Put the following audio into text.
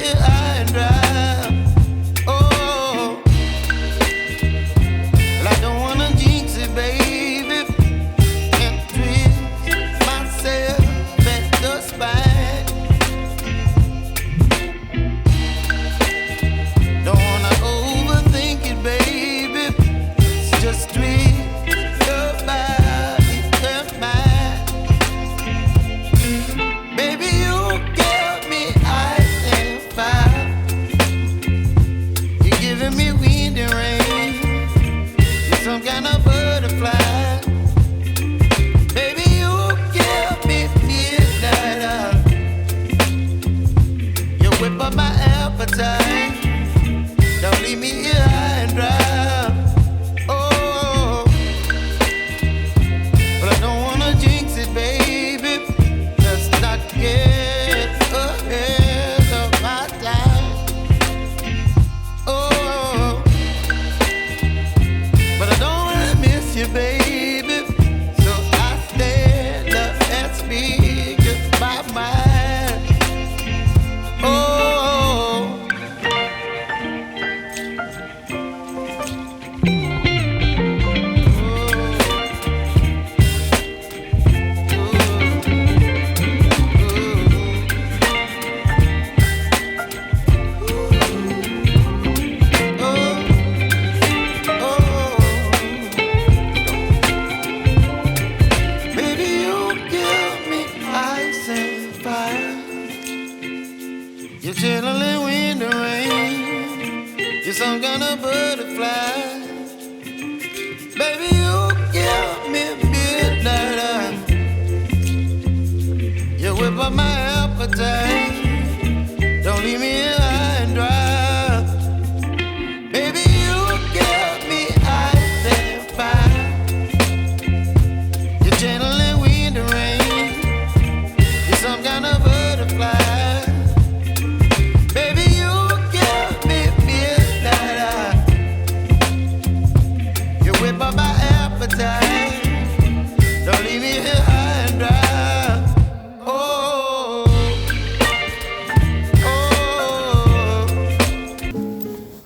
here high and dry. Oh, well, I don't wanna jinx it, baby, and twist myself at the spine. Don't wanna overthink it, baby. It's just twist your body and mine. Baby, you give me ice and fire. You're giving me wind and rain. You're some kind of butterfly. Baby, you give me midnight. You whip up my appetite. Don't leave me here high and dry. Oh, but I don't wanna jinx it, baby. Let's not get ahead of my time. Oh, but I don't wanna miss you, baby. So I stand up and speak my mind. Oh. Baby, you give me ice and fire. You're chilling wind and rain. You're some kind of butterfly. Baby, you give me midnight. You whip up my appetite.